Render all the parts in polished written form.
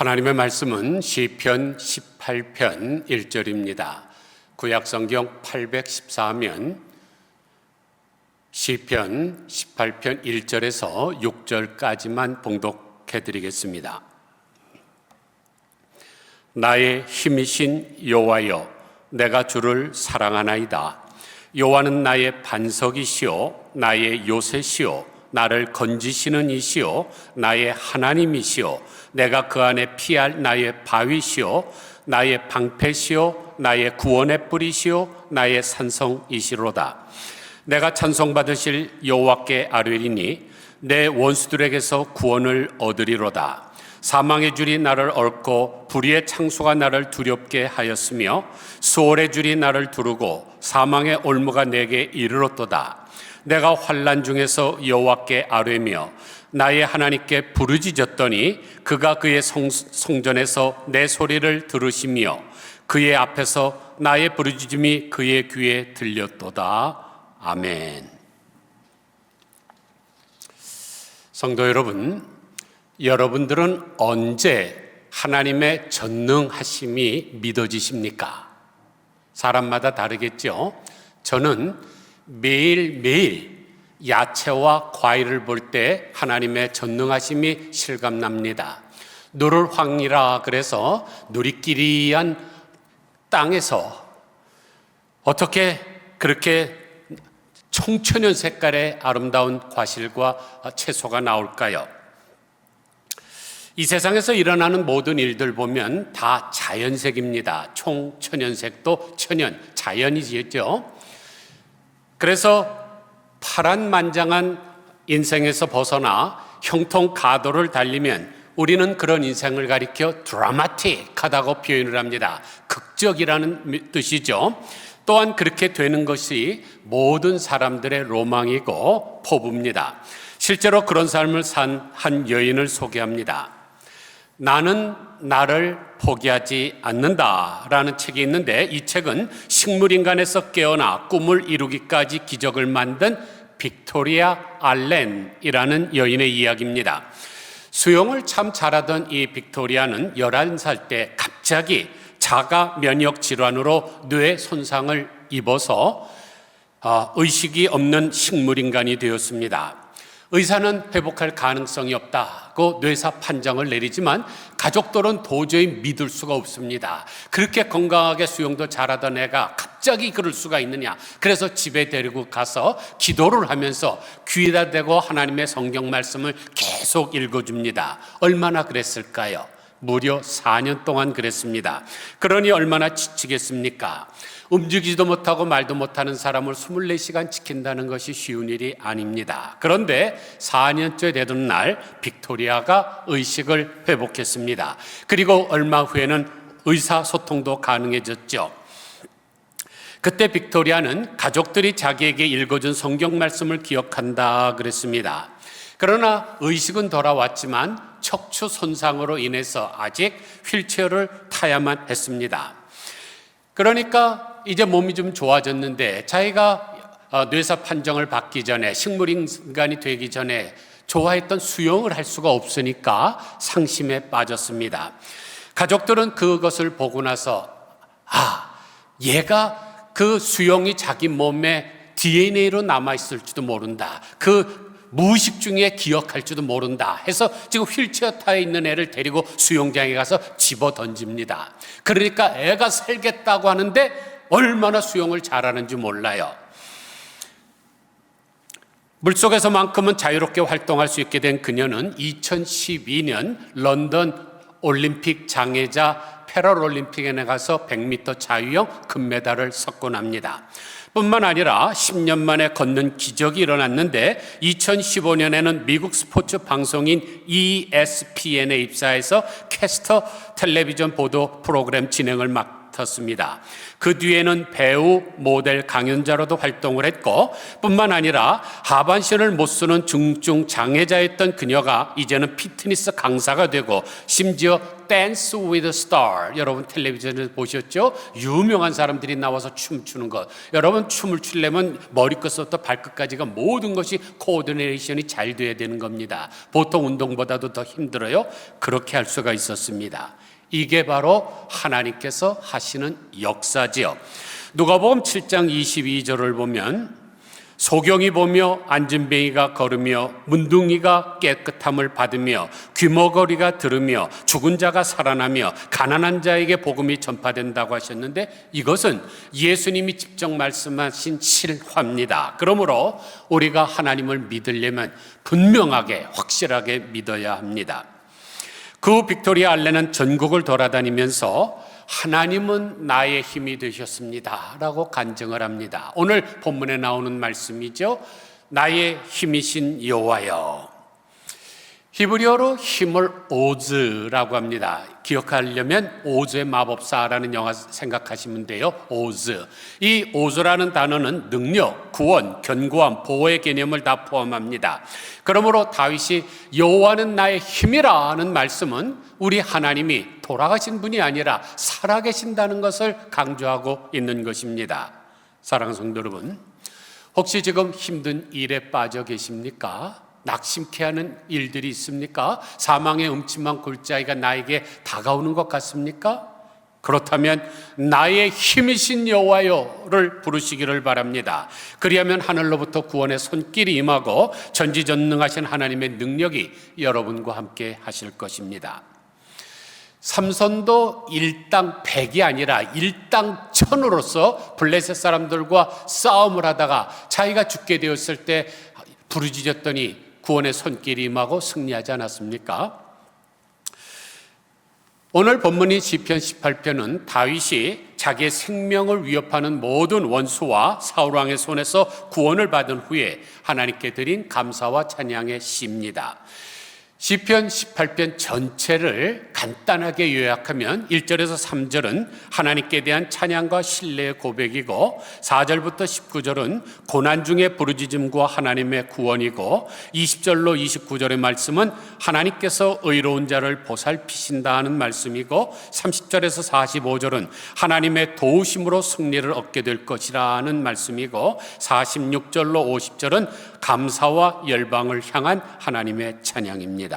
하나님의 말씀은 시편 18편 1절입니다. 구약성경 814면 시편 18편 1절에서 6절까지만 봉독해 드리겠습니다. 나의 힘이신 여호와여, 내가 주를 사랑하나이다. 여호와는 나의 반석이시요 나의 요새시요 나를 건지시는 이시요 나의 하나님이시요 내가 그 안에 피할 나의 바위시요 나의 방패시요 나의 구원의 뿌리시요 나의 산성이시로다. 내가 찬송받으실 여호와께 아뢰리니 내 원수들에게서 구원을 얻으리로다. 사망의 줄이 나를 얽고 불의의 창수가 나를 두렵게 하였으며 수월의 줄이 나를 두르고 사망의 올무가 내게 이르렀도다. 내가 환난 중에서 여호와께 아뢰며 나의 하나님께 부르짖었더니 그가 그의 성전에서 내 소리를 들으시며 그의 앞에서 나의 부르짖음이 그의 귀에 들렸도다. 아멘. 성도 여러분, 여러분들은 언제 하나님의 전능하심이 믿어지십니까? 사람마다 다르겠죠. 저는 매일매일 야채와 과일을 볼 때 하나님의 전능하심이 실감납니다. 누를 황이라 그래서 누리끼리한 땅에서 어떻게 그렇게 청천연 색깔의 아름다운 과실과 채소가 나올까요? 이 세상에서 일어나는 모든 일들 보면 다 자연색입니다. 총천연색도 천연, 자연이지요. 그래서 파란만장한 인생에서 벗어나 형통 가도를 달리면 우리는 그런 인생을 가리켜 드라마틱하다고 표현을 합니다. 극적이라는 뜻이죠. 또한 그렇게 되는 것이 모든 사람들의 로망이고 포부입니다. 실제로 그런 삶을 산 한 여인을 소개합니다. 나는 나를 포기하지 않는다라는 책이 있는데, 이 책은 식물인간에서 깨어나 꿈을 이루기까지 기적을 만든 빅토리아 알렌이라는 여인의 이야기입니다. 수영을 참 잘하던 이 빅토리아는 11살 때 갑자기 자가 면역 질환으로 뇌 손상을 입어서 의식이 없는 식물인간이 되었습니다. 의사는 회복할 가능성이 없다고 뇌사 판정을 내리지만 가족들은 도저히 믿을 수가 없습니다. 그렇게 건강하게 수영도 잘하던 애가 갑자기 그럴 수가 있느냐. 그래서 집에 데리고 가서 기도를 하면서 귀에다 대고 하나님의 성경 말씀을 계속 읽어줍니다. 얼마나 그랬을까요? 무려 4년 동안 그랬습니다. 그러니 얼마나 지치겠습니까? 움직이지도 못하고 말도 못하는 사람을 24시간 지킨다는 것이 쉬운 일이 아닙니다. 그런데 4년째 되던 날 빅토리아가 의식을 회복했습니다. 그리고 얼마 후에는 의사소통도 가능해졌죠. 그때 빅토리아는 가족들이 자기에게 읽어준 성경 말씀을 기억한다 그랬습니다. 그러나 의식은 돌아왔지만 척추 손상으로 인해서 아직 휠체어를 타야만 했습니다. 그러니까 이제 몸이 좀 좋아졌는데 자기가 뇌사 판정을 받기 전에, 식물인간이 되기 전에 좋아했던 수영을 할 수가 없으니까 상심에 빠졌습니다. 가족들은 그것을 보고 나서 얘가 그 수영이 자기 몸에 DNA로 남아있을지도 모른다. 그 무의식 중에 기억할지도 모른다 해서 지금 휠체어 타에 있는 애를 데리고 수영장에 가서 집어 던집니다. 그러니까 애가 살겠다고 하는데 얼마나 수영을 잘하는지 몰라요. 물속에서만큼은 자유롭게 활동할 수 있게 된 그녀는 2012년 런던 올림픽 장애자 패럴올림픽에 나가서 100m 자유형 금메달을 석권합니다. 뿐만 아니라 10년 만에 걷는 기적이 일어났는데 2015년에는 미국 스포츠 방송인 ESPN에 입사해서 캐스터 텔레비전 보도 프로그램 진행을 붙었습니다. 그 뒤에는 배우, 모델, 강연자로도 활동을 했고 뿐만 아니라 하반신을 못 쓰는 중증 장애자였던 그녀가 이제는 피트니스 강사가 되고 심지어 댄스 위드 스타, 여러분 텔레비전에서 보셨죠? 유명한 사람들이 나와서 춤추는 것. 여러분 춤을 추려면 머리끝부터 발끝까지가 모든 것이 코디네이션이 잘 돼야 되는 겁니다. 보통 운동보다도 더 힘들어요. 그렇게 할 수가 있었습니다. 이게 바로 하나님께서 하시는 역사지요. 누가복음 7장 22절을 보면 소경이 보며 안진뱅이가 걸으며 문둥이가 깨끗함을 받으며 귀머거리가 들으며 죽은 자가 살아나며 가난한 자에게 복음이 전파된다고 하셨는데 이것은 예수님이 직접 말씀하신 실화입니다. 그러므로 우리가 하나님을 믿으려면 분명하게 확실하게 믿어야 합니다. 그 빅토리아 알렌은 전국을 돌아다니면서 하나님은 나의 힘이 되셨습니다 라고 간증을 합니다. 오늘 본문에 나오는 말씀이죠. 나의 힘이신 여호와여. 히브리어로 힘을 오즈라고 합니다. 기억하려면 오즈의 마법사라는 영화 생각하시면 돼요. 오즈. 이 오즈라는 단어는 능력, 구원, 견고함, 보호의 개념을 다 포함합니다. 그러므로 다윗이 여호와는 나의 힘이라는 말씀은 우리 하나님이 돌아가신 분이 아니라 살아계신다는 것을 강조하고 있는 것입니다. 사랑하는 성도 여러분, 혹시 지금 힘든 일에 빠져 계십니까? 낙심케 하는 일들이 있습니까? 사망의 음침한 골짜기가 나에게 다가오는 것 같습니까? 그렇다면 나의 힘이신 여호와여를 부르시기를 바랍니다. 그리하면 하늘로부터 구원의 손길이 임하고 전지전능하신 하나님의 능력이 여러분과 함께 하실 것입니다. 삼손도 일당 100이 아니라 일당 1000으로서 블레셋 사람들과 싸움을 하다가 자기가 죽게 되었을 때 부르짖었더니 구원의 손길이 임하고 승리하지 않았습니까? 오늘 본문인 시편 18편은 다윗이 자기의 생명을 위협하는 모든 원수와 사울왕의 손에서 구원을 받은 후에 하나님께 드린 감사와 찬양의 시입니다. 시편 18편 전체를 간단하게 요약하면 1절에서 3절은 하나님께 대한 찬양과 신뢰의 고백이고 4절부터 19절은 고난 중에 부르짖음과 하나님의 구원이고 20절로 29절의 말씀은 하나님께서 의로운 자를 보살피신다 하는 말씀이고 30절에서 45절은 하나님의 도우심으로 승리를 얻게 될 것이라는 말씀이고 46절로 50절은 감사와 열방을 향한 하나님의 찬양입니다.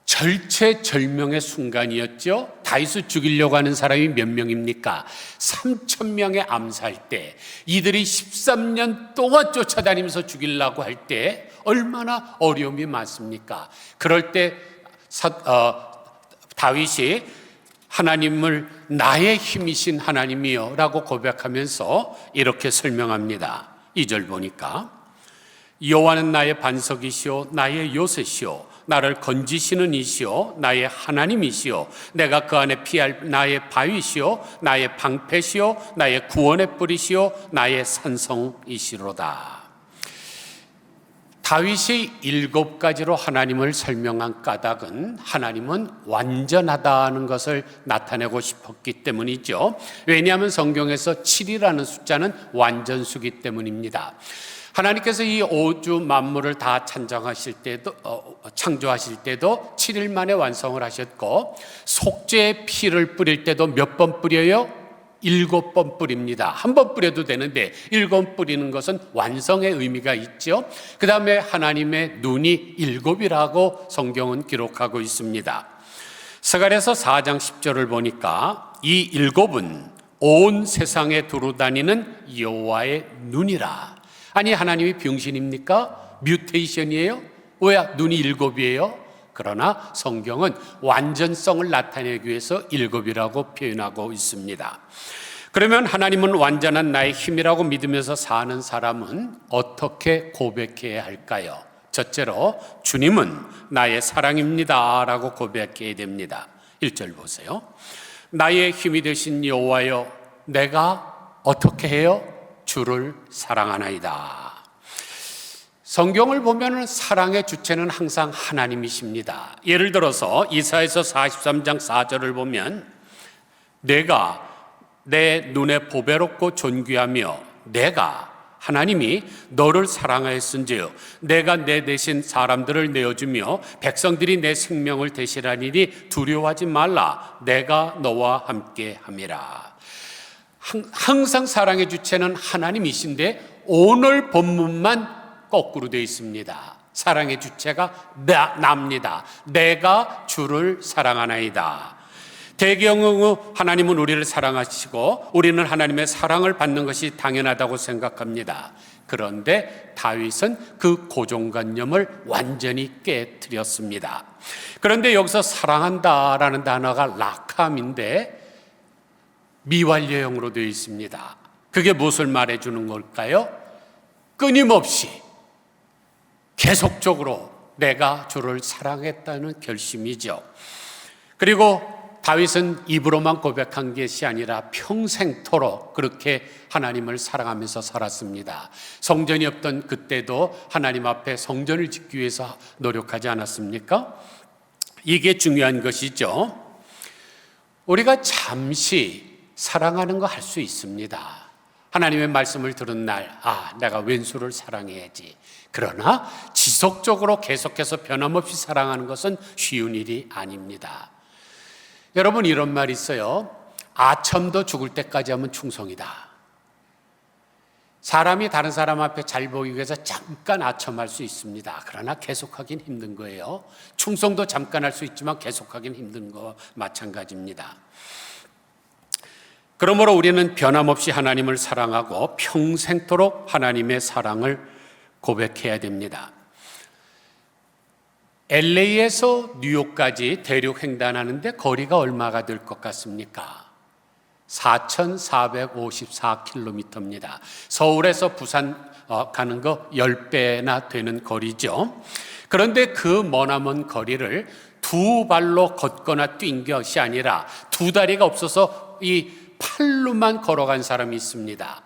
절체절명의 순간이었죠. 다윗을 죽이려고 하는 사람이 몇 명입니까? 3,000명의 암살 때, 이들이 13년 동안 쫓아다니면서 죽이려고 할 때 얼마나 어려움이 많습니까? 그럴 때 다윗이 하나님을 나의 힘이신 하나님이여 라고 고백하면서 이렇게 설명합니다. 2절 보니까 여호와는 나의 반석이시오 나의 요새시오 나를 건지시는 이시오 나의 하나님이시오 내가 그 안에 피할 나의 바위시오 나의 방패시오 나의 구원의 뿌리시오 나의 산성이시로다. 다윗이 7가지로 하나님을 설명한 까닭은 하나님은 완전하다는 것을 나타내고 싶었기 때문이죠. 왜냐하면 성경에서 7이라는 숫자는 완전수기 때문입니다. 하나님께서 이 우주 만물을 다 창조하실 때도 7일 만에 완성을 하셨고 속죄의 피를 뿌릴 때도 몇 번 뿌려요? 7번 뿌립니다. 한 번 뿌려도 되는데 7번 뿌리는 것은 완성의 의미가 있죠. 그 다음에 하나님의 눈이 7이라고 성경은 기록하고 있습니다. 스가랴서 4장 10절을 보니까 이 7은 온 세상에 두루다니는 여호와의 눈이라. 아니 하나님이 병신입니까? 뮤테이션이에요? 왜 눈이 7이에요? 그러나 성경은 완전성을 나타내기 위해서 7이라고 표현하고 있습니다. 그러면 하나님은 완전한 나의 힘이라고 믿으면서 사는 사람은 어떻게 고백해야 할까요? 첫째로 주님은 나의 사랑입니다 라고 고백해야 됩니다. 1절 보세요. 나의 힘이 되신 여호와여 내가 어떻게 해요? 주를 사랑하나이다. 성경을 보면 사랑의 주체는 항상 하나님이십니다. 예를 들어서 이사야서 43장 4절을 보면 내가 내 눈에 보배롭고 존귀하며 내가 하나님이 너를 사랑하였은지요 내가 내 대신 사람들을 내어주며 백성들이 내 생명을 대신하리니 두려워하지 말라 내가 너와 함께 함이라. 항상 사랑의 주체는 하나님이신데 오늘 본문만 거꾸로 되어 있습니다. 사랑의 주체가 납니다. 내가 주를 사랑하나이다. 대경우 하나님은 우리를 사랑하시고 우리는 하나님의 사랑을 받는 것이 당연하다고 생각합니다. 그런데 다윗은 그 고정관념을 완전히 깨뜨렸습니다. 그런데 여기서 사랑한다라는 단어가 라캄인데 미완료형으로 되어 있습니다. 그게 무엇을 말해주는 걸까요? 끊임없이 계속적으로 내가 주를 사랑했다는 결심이죠. 그리고 다윗은 입으로만 고백한 것이 아니라 평생토록 그렇게 하나님을 사랑하면서 살았습니다. 성전이 없던 그때도 하나님 앞에 성전을 짓기 위해서 노력하지 않았습니까? 이게 중요한 것이죠. 우리가 잠시 사랑하는 거 할 수 있습니다. 하나님의 말씀을 들은 날, 내가 왼수를 사랑해야지. 그러나 지속적으로 계속해서 변함없이 사랑하는 것은 쉬운 일이 아닙니다. 여러분 이런 말이 있어요. 아첨도 죽을 때까지 하면 충성이다. 사람이 다른 사람 앞에 잘 보이기 위해서 잠깐 아첨할 수 있습니다. 그러나 계속하긴 힘든 거예요. 충성도 잠깐 할 수 있지만 계속하긴 힘든 거 마찬가지입니다. 그러므로 우리는 변함없이 하나님을 사랑하고 평생토록 하나님의 사랑을 고백해야 됩니다. LA에서 뉴욕까지 대륙 횡단하는데 거리가 얼마가 될 것 같습니까? 4,454km입니다. 서울에서 부산 가는 거 10배나 되는 거리죠. 그런데 그 머나먼 거리를 두 발로 걷거나 뛴 것이 아니라 두 다리가 없어서 이 팔로만 걸어간 사람이 있습니다.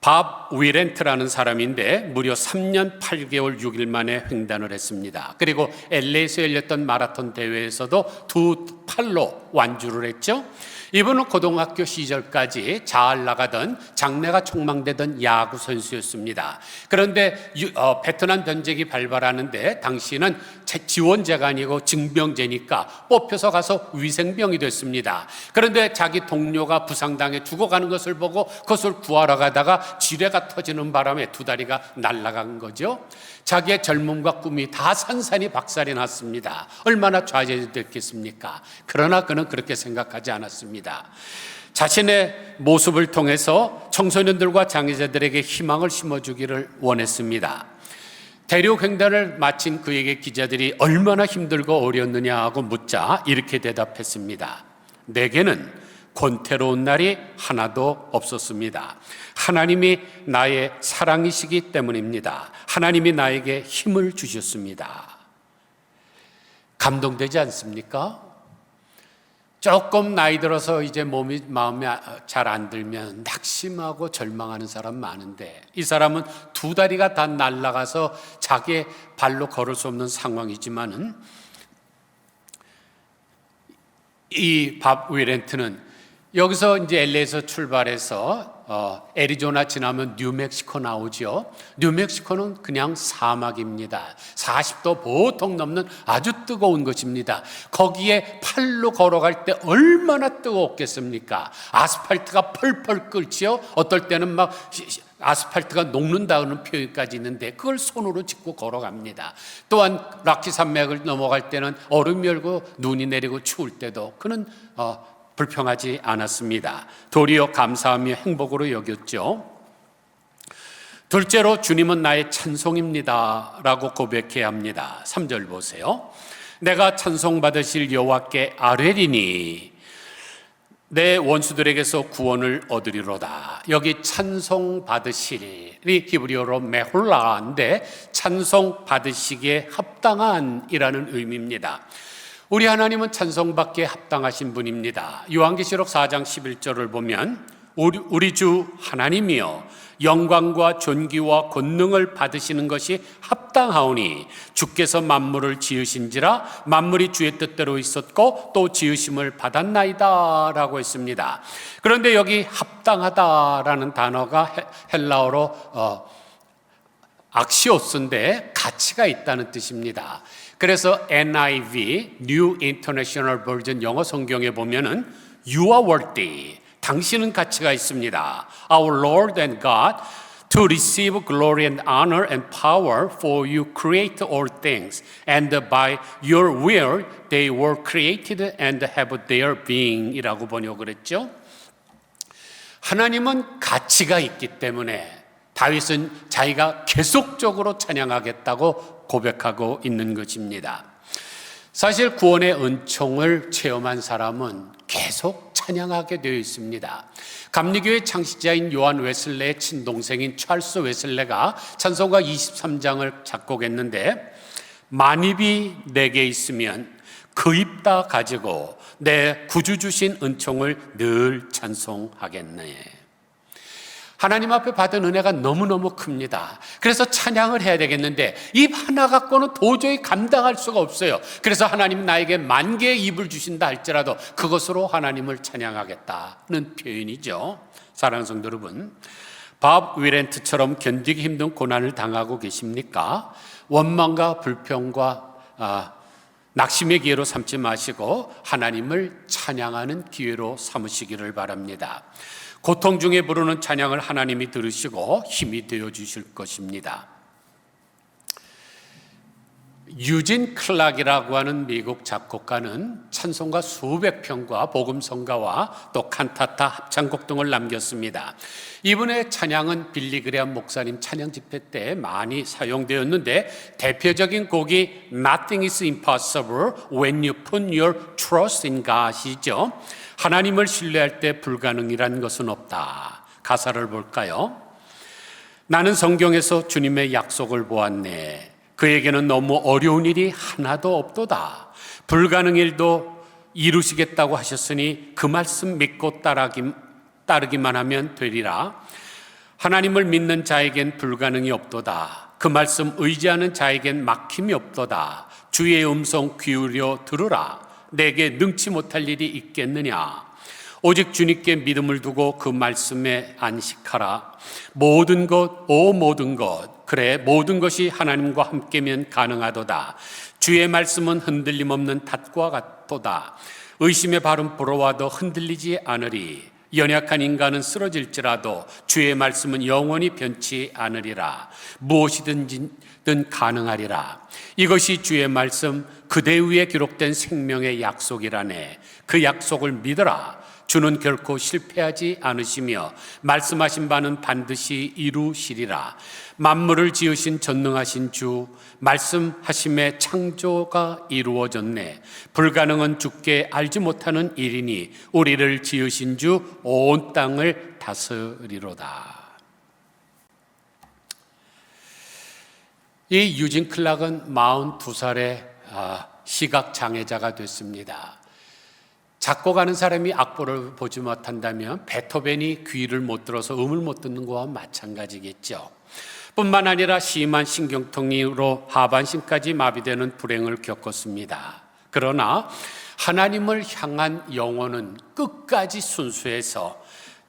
밥 위렌트라는 사람인데 무려 3년 8개월 6일 만에 횡단을 했습니다. 그리고 LA에서 열렸던 마라톤 대회에서도 두 팔로 완주를 했죠. 이분은 고등학교 시절까지 잘 나가던 장래가 촉망되던 야구 선수였습니다. 그런데 베트남 전쟁이 발발하는데 당시는 지원제가 아니고 징병제니까 뽑혀서 가서 위생병이 됐습니다. 그런데 자기 동료가 부상당해 죽어가는 것을 보고 그것을 구하러 가다가 지뢰가 터지는 바람에 두 다리가 날아간 거죠. 자기의 젊음과 꿈이 다 산산이 박살이 났습니다. 얼마나 좌절됐겠습니까? 그러나 그는 그렇게 생각하지 않았습니다. 자신의 모습을 통해서 청소년들과 장애자들에게 희망을 심어주기를 원했습니다. 대륙 횡단을 마친 그에게 기자들이 얼마나 힘들고 어려웠느냐 하고 묻자 이렇게 대답했습니다. 내게는 권태로운 날이 하나도 없었습니다. 하나님이 나의 사랑이시기 때문입니다. 하나님이 나에게 힘을 주셨습니다. 감동되지 않습니까? 조금 나이 들어서 이제 마음이 잘 안 들면 낙심하고 절망하는 사람 많은데 이 사람은 두 다리가 다 날아가서 자기의 발로 걸을 수 없는 상황이지만은 이 밥 위렌트는 여기서 이제 LA에서 출발해서 애리조나 지나면 뉴멕시코 나오죠. 뉴멕시코는 그냥 사막입니다. 40도 보통 넘는 아주 뜨거운 것입니다. 거기에 팔로 걸어갈 때 얼마나 뜨겁겠습니까? 아스팔트가 펄펄 끓지요. 어떨 때는 막 아스팔트가 녹는다는 표현까지 있는데 그걸 손으로 짚고 걸어갑니다. 또한 락키 산맥을 넘어갈 때는 얼음이 열고 눈이 내리고 추울 때도 그는 불평하지 않았습니다. 도리어 감사하며 행복으로 여겼죠. 둘째로 주님은 나의 찬송입니다 라고 고백해야 합니다. 3절 보세요. 내가 찬송받으실 여호와께 아뢰리니 내 원수들에게서 구원을 얻으리로다. 여기 찬송받으실이 히브리어로 메홀라인데 찬송받으시기에 합당한이라는 의미입니다. 우리 하나님은 찬송받기에 합당하신 분입니다. 요한계시록 4장 11절을 보면 우리 주 하나님이여 영광과 존귀와 권능을 받으시는 것이 합당하오니 주께서 만물을 지으신지라 만물이 주의 뜻대로 있었고 또 지으심을 받았나이다 라고 했습니다. 그런데 여기 합당하다라는 단어가 헬라어로 악시오스인데 가치가 있다는 뜻입니다. 그래서 NIV, New International Version 영어 성경에 보면은 You are worthy, 당신은 가치가 있습니다. Our Lord and God, to receive glory and honor and power, for you create all things, and by your will they were created and have their being 이라고 번역을 했죠. 하나님은 가치가 있기 때문에 다윗은 자기가 계속적으로 찬양하겠다고 고백하고 있는 것입니다. 사실 구원의 은총을 체험한 사람은 계속 찬양하게 되어 있습니다. 감리교의 창시자인 요한 웨슬레의 친동생인 찰스 웨슬레가 찬송가 23장을 작곡했는데 만입이 내게 있으면 그 입 다 가지고 내 구주 주신 은총을 늘 찬송하겠네. 하나님 앞에 받은 은혜가 너무너무 큽니다. 그래서 찬양을 해야 되겠는데 입 하나 갖고는 도저히 감당할 수가 없어요. 그래서 하나님 나에게 10,000개의 입을 주신다 할지라도 그것으로 하나님을 찬양하겠다는 표현이죠. 사랑하는 성도 여러분, 밥 위렌트처럼 견디기 힘든 고난을 당하고 계십니까? 원망과 불평과 낙심의 기회로 삼지 마시고 하나님을 찬양하는 기회로 삼으시기를 바랍니다. 고통 중에 부르는 찬양을 하나님이 들으시고 힘이 되어 주실 것입니다. 유진 클락이라고 하는 미국 작곡가는 찬송가 수백 편과 복음성가와 또 칸타타 합창곡 등을 남겼습니다. 이분의 찬양은 빌리 그레엄 목사님 찬양 집회 때 많이 사용되었는데 대표적인 곡이 Nothing is impossible when you put your trust in God이죠. 하나님을 신뢰할 때 불가능이란 것은 없다. 가사를 볼까요? 나는 성경에서 주님의 약속을 보았네. 그에게는 너무 어려운 일이 하나도 없도다. 불가능 일도 이루시겠다고 하셨으니 그 말씀 믿고 따르기만 하면 되리라. 하나님을 믿는 자에겐 불가능이 없도다. 그 말씀 의지하는 자에겐 막힘이 없도다. 주의 음성 기울여 들으라. 내게 능치 못할 일이 있겠느냐. 오직 주님께 믿음을 두고 그 말씀에 안식하라. 모든 것, 모든 것, 그래 모든 것이 하나님과 함께면 가능하도다. 주의 말씀은 흔들림 없는 닷과 같도다. 의심의 발은 불어와도 흔들리지 않으리. 연약한 인간은 쓰러질지라도 주의 말씀은 영원히 변치 않으리라. 무엇이든 가능하리라. 이것이 주의 말씀, 그대 위에 기록된 생명의 약속이라네. 그 약속을 믿어라. 주는 결코 실패하지 않으시며 말씀하신 바는 반드시 이루시리라. 만물을 지으신 전능하신 주, 말씀하심에 창조가 이루어졌네. 불가능은 주께 알지 못하는 일이니 우리를 지으신 주 온 땅을 다스리로다. 이 유진 클락은 42살의 시각장애자가 됐습니다. 작곡하는 사람이 악보를 보지 못한다면 베토벤이 귀를 못 들어서 음을 못 듣는 것과 마찬가지겠죠. 뿐만 아니라 심한 신경통으로 하반신까지 마비되는 불행을 겪었습니다. 그러나 하나님을 향한 영혼은 끝까지 순수해서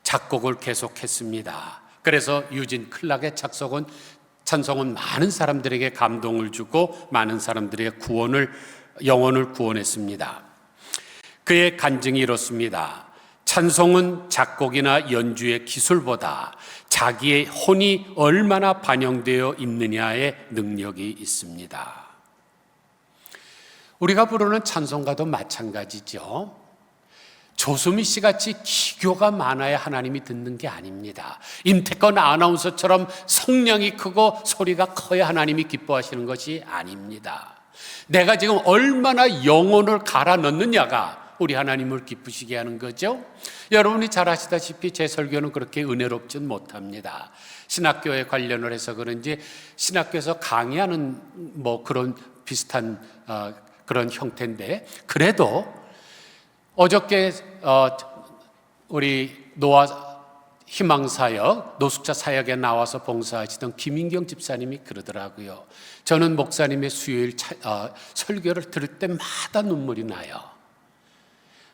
작곡을 계속했습니다. 그래서 유진 클락의 찬송은 많은 사람들에게 감동을 주고 많은 사람들의 영혼을 구원했습니다. 그의 간증이 이렇습니다. 찬송은 작곡이나 연주의 기술보다 자기의 혼이 얼마나 반영되어 있느냐의 능력이 있습니다. 우리가 부르는 찬송가도 마찬가지죠. 조수미 씨 같이 기교가 많아야 하나님이 듣는 게 아닙니다. 임태건 아나운서처럼 성량이 크고 소리가 커야 하나님이 기뻐하시는 것이 아닙니다. 내가 지금 얼마나 영혼을 갈아 넣느냐가 우리 하나님을 기쁘시게 하는 거죠. 여러분이 잘 아시다시피 제 설교는 그렇게 은혜롭진 못합니다. 신학교에 관련을 해서 그런지 신학교에서 강의하는 그런 비슷한 그런 형태인데, 그래도 어저께 우리 노아 희망사역, 노숙자 사역에 나와서 봉사하시던 김인경 집사님이 그러더라고요. 저는 목사님의 수요일 설교를 들을 때마다 눈물이 나요.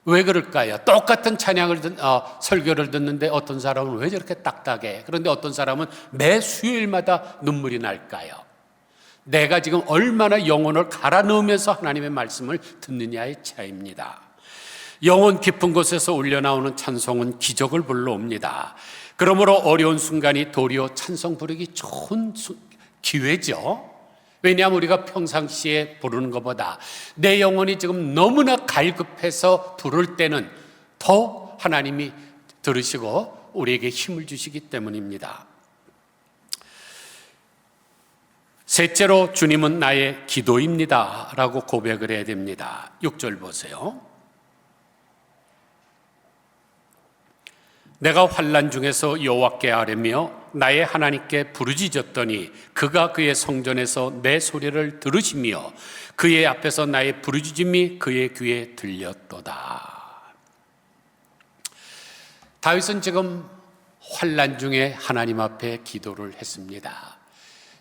왜 그럴까요? 똑같은 설교를 듣는데 어떤 사람은 왜 저렇게 딱딱해? 그런데 어떤 사람은 매 수요일마다 눈물이 날까요? 내가 지금 얼마나 영혼을 갈아 넣으면서 하나님의 말씀을 듣느냐의 차이입니다. 영혼 깊은 곳에서 울려나오는 찬송은 기적을 불러옵니다. 그러므로 어려운 순간이 도리어 찬송 부르기 좋은 기회죠. 왜냐하면 우리가 평상시에 부르는 것보다 내 영혼이 지금 너무나 갈급해서 부를 때는 더욱 하나님이 들으시고 우리에게 힘을 주시기 때문입니다. 셋째로 주님은 나의 기도입니다 라고 고백을 해야 됩니다. 6절 보세요. 내가 환난 중에서 여호와께 아뢰며 나의 하나님께 부르짖었더니 그가 그의 성전에서 내 소리를 들으시며 그의 앞에서 나의 부르짖음이 그의 귀에 들렸도다. 다윗은 지금 환난 중에 하나님 앞에 기도를 했습니다.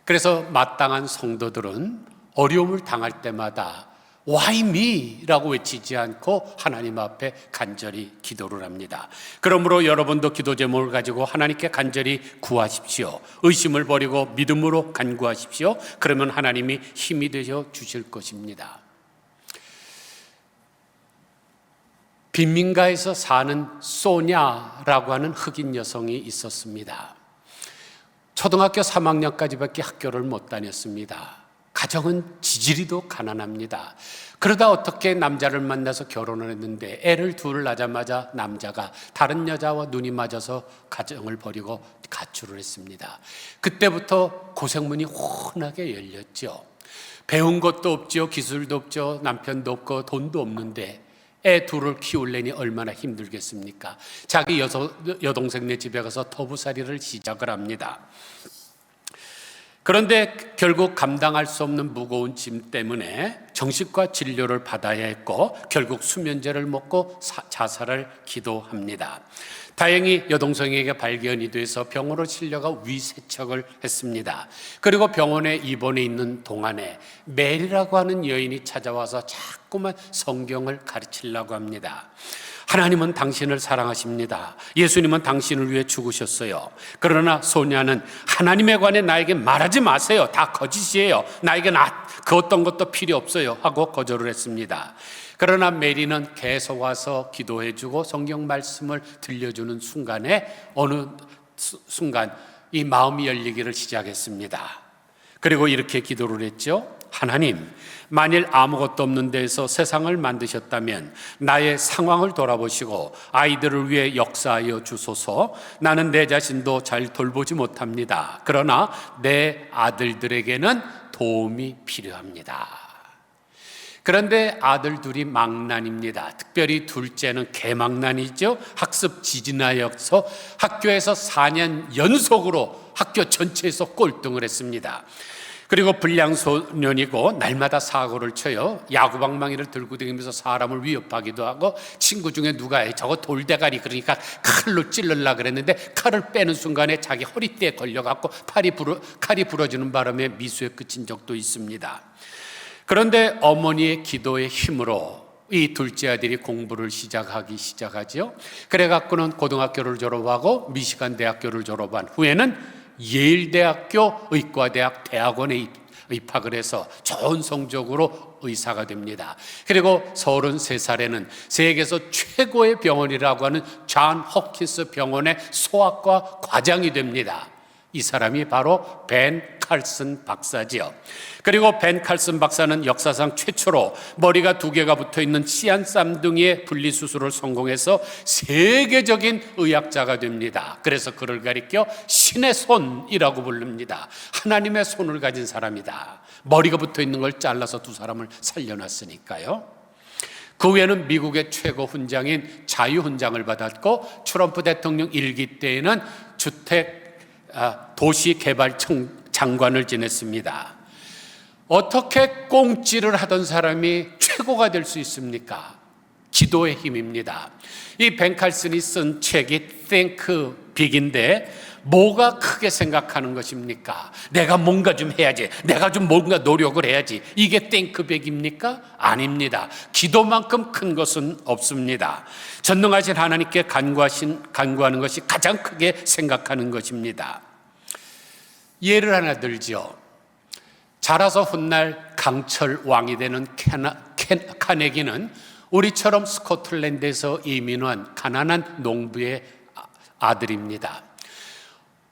그래서 마땅한 성도들은 어려움을 당할 때마다 Why me? 라고 외치지 않고 하나님 앞에 간절히 기도를 합니다. 그러므로 여러분도 기도 제목을 가지고 하나님께 간절히 구하십시오. 의심을 버리고 믿음으로 간구하십시오. 그러면 하나님이 힘이 되어 주실 것입니다. 빈민가에서 사는 소냐라고 하는 흑인 여성이 있었습니다. 초등학교 3학년까지밖에 학교를 못 다녔습니다. 가정은 지지리도 가난합니다. 그러다 어떻게 남자를 만나서 결혼을 했는데 애를 둘 낳자마자 남자가 다른 여자와 눈이 맞아서 가정을 버리고 가출을 했습니다. 그때부터 고생문이 훤하게 열렸죠. 배운 것도 없죠. 기술도 없죠. 남편도 없고 돈도 없는데 애 둘을 키우려니 얼마나 힘들겠습니까? 자기 여동생네 집에 가서 터부살이를 시작을 합니다. 그런데 결국 감당할 수 없는 무거운 짐 때문에 정신과 진료를 받아야 했고 결국 수면제를 먹고 자살을 기도합니다. 다행히 여동생에게 발견이 돼서 병원으로 실려가 위세척을 했습니다. 그리고 병원에 입원해 있는 동안에 메리라고 하는 여인이 찾아와서 자꾸만 성경을 가르치려고 합니다. 하나님은 당신을 사랑하십니다. 예수님은 당신을 위해 죽으셨어요. 그러나 소냐는 하나님에 관해 나에게 말하지 마세요. 다 거짓이에요. 나에겐 그 어떤 것도 필요 없어요 하고 거절을 했습니다. 그러나 메리는 계속 와서 기도해주고 성경 말씀을 들려주는 순간에 어느 순간 이 마음이 열리기를 시작했습니다. 그리고 이렇게 기도를 했죠. 하나님, 만일 아무것도 없는 데에서 세상을 만드셨다면 나의 상황을 돌아보시고 아이들을 위해 역사하여 주소서. 나는 내 자신도 잘 돌보지 못합니다. 그러나 내 아들들에게는 도움이 필요합니다. 그런데 아들 둘이 망난입니다. 특별히 둘째는 개망난이죠. 학습 지진하여서 학교에서 4년 연속으로 학교 전체에서 꼴등을 했습니다. 그리고 불량소년이고 날마다 사고를 쳐요. 야구방망이를 들고 다니면서 사람을 위협하기도 하고 친구 중에 누가 저거 돌대가리 그러니까 칼로 찔러려고 그랬는데 칼을 빼는 순간에 자기 허리띠에 걸려갖고 칼이 부러지는 바람에 미수에 그친 적도 있습니다. 그런데 어머니의 기도의 힘으로 이 둘째 아들이 공부를 시작하죠. 그래갖고는 고등학교를 졸업하고 미시간 대학교를 졸업한 후에는 예일대학교 의과대학 대학원에 입학을 해서 좋은 성적으로 의사가 됩니다. 그리고 33살에는 세계에서 최고의 병원이라고 하는 존 홉킨스 병원의 소아과 과장이 됩니다. 이 사람이 바로 벤 칼슨 박사지요. 그리고 벤 칼슨 박사는 역사상 최초로 머리가 2개가 붙어있는 씨앗 쌍둥이의 분리수술을 성공해서 세계적인 의학자가 됩니다. 그래서 그를 가리켜 신의 손이라고 부릅니다. 하나님의 손을 가진 사람이다. 머리가 붙어있는 걸 잘라서 2사람을 살려놨으니까요. 그 후에는 미국의 최고 훈장인 자유훈장을 받았고 트럼프 대통령 1기 때에는 도시개발 장관을 지냈습니다. 어떻게 꽁찌를 하던 사람이 최고가 될 수 있습니까? 기도의 힘입니다. 이 벤 칼슨이 쓴 책이 Think Big인데 뭐가 크게 생각하는 것입니까? 내가 뭔가 좀 해야지, 내가 좀 뭔가 노력을 해야지, 이게 Think Big입니까? 아닙니다. 기도만큼 큰 것은 없습니다. 전능하신 하나님께 간구하는 것이 가장 크게 생각하는 것입니다. 예를 하나 들죠. 자라서 훗날 강철 왕이 되는 카네기는 우리처럼 스코틀랜드에서 이민한 가난한 농부의 아들입니다.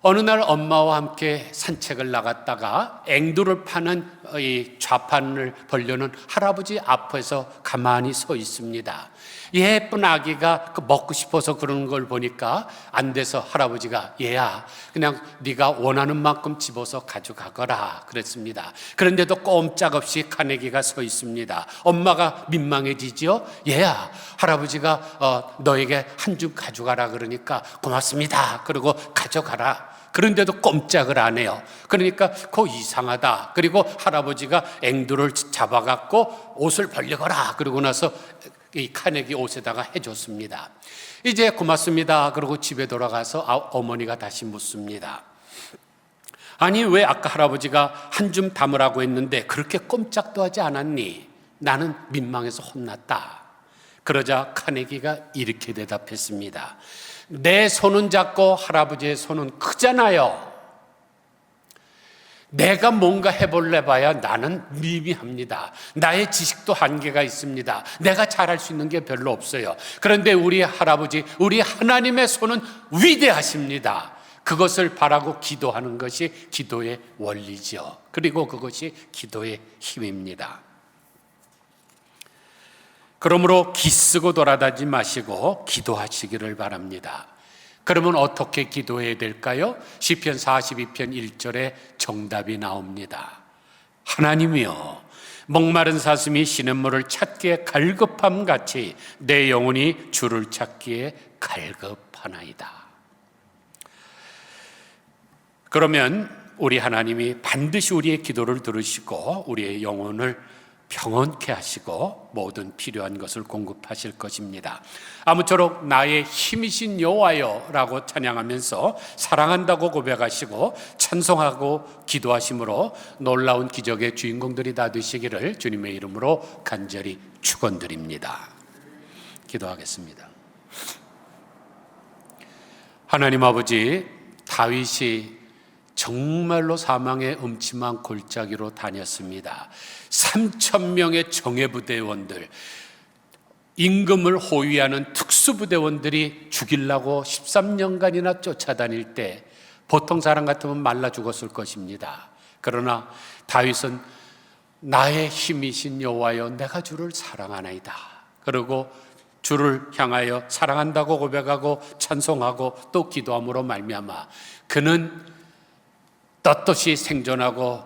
어느 날 엄마와 함께 산책을 나갔다가 앵두를 파는 이 좌판을 벌려는 할아버지 앞에서 가만히 서 있습니다. 예쁜 아기가 먹고 싶어서 그러는 걸 보니까 안 돼서 할아버지가 얘야 그냥 네가 원하는 만큼 집어서 가져가거라 그랬습니다. 그런데도 꼼짝없이 카네기가 서 있습니다. 엄마가 민망해지죠. 얘야 할아버지가 너에게 한 줌 가져가라 그러니까 고맙습니다 그러고 가져가라. 그런데도 꼼짝을 안 해요. 그러니까 그거 이상하다. 그리고 할아버지가 앵두를 잡아갖고 옷을 벌리거라 그러고 나서 이 카네기 옷에다가 해줬습니다. 이제 고맙습니다 그러고 집에 돌아가서 어머니가 다시 묻습니다. 아니 왜 아까 할아버지가 한 줌 담으라고 했는데 그렇게 꼼짝도 하지 않았니? 나는 민망해서 혼났다. 그러자 카네기가 이렇게 대답했습니다. 내 손은 작고 할아버지의 손은 크잖아요. 내가 뭔가 해볼래 봐야 나는 미미합니다. 나의 지식도 한계가 있습니다. 내가 잘할 수 있는 게 별로 없어요. 그런데 우리 할아버지, 우리 하나님의 손은 위대하십니다. 그것을 바라고 기도하는 것이 기도의 원리죠. 그리고 그것이 기도의 힘입니다. 그러므로 기쓰고 돌아다니지 마시고 기도하시기를 바랍니다. 그러면 어떻게 기도해야 될까요? 시편 42편 1절에 정답이 나옵니다. 하나님이여 목마른 사슴이 시냇물을 찾기에 갈급함 같이 내 영혼이 주를 찾기에 갈급하나이다. 그러면 우리 하나님이 반드시 우리의 기도를 들으시고 우리의 영혼을 평온케 하시고 모든 필요한 것을 공급하실 것입니다. 아무쪼록 나의 힘이신 여호와여 라고 찬양하면서 사랑한다고 고백하시고 찬송하고 기도하심으로 놀라운 기적의 주인공들이 다 되시기를 주님의 이름으로 간절히 축원드립니다. 기도하겠습니다. 하나님 아버지, 다윗이 정말로 사망의 음침한 골짜기로 다녔습니다. 3,000명의 정예부대원들, 임금을 호위하는 특수부대원들이 죽이려고 13년간이나 쫓아다닐 때 보통 사람 같으면 말라 죽었을 것입니다. 그러나 다윗은 나의 힘이신 여호와여 내가 주를 사랑하나이다. 그리고 주를 향하여 사랑한다고 고백하고 찬송하고 또 기도함으로 말미암아 그는 떳떳이 생존하고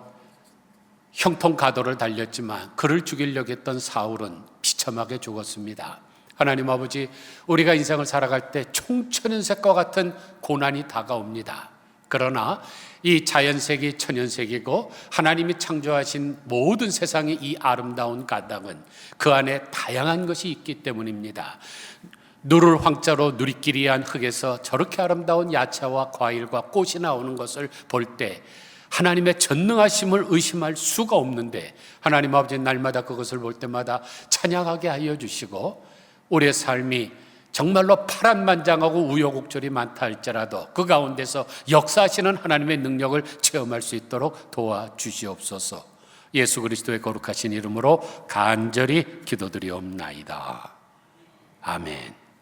형통가도를 달렸지만 그를 죽이려고 했던 사울은 비참하게 죽었습니다. 하나님 아버지, 우리가 인생을 살아갈 때 총천연색과 같은 고난이 다가옵니다. 그러나 이 자연색이 천연색이고 하나님이 창조하신 모든 세상의 이 아름다운 가닥은 그 안에 다양한 것이 있기 때문입니다. 누를 황자로 누리끼리한 흙에서 저렇게 아름다운 야채와 과일과 꽃이 나오는 것을 볼 때 하나님의 전능하심을 의심할 수가 없는데 하나님 아버지 날마다 그것을 볼 때마다 찬양하게 하여 주시고 우리의 삶이 정말로 파란만장하고 우여곡절이 많다 할지라도 그 가운데서 역사하시는 하나님의 능력을 체험할 수 있도록 도와주시옵소서. 예수 그리스도의 거룩하신 이름으로 간절히 기도드리옵나이다. 아멘.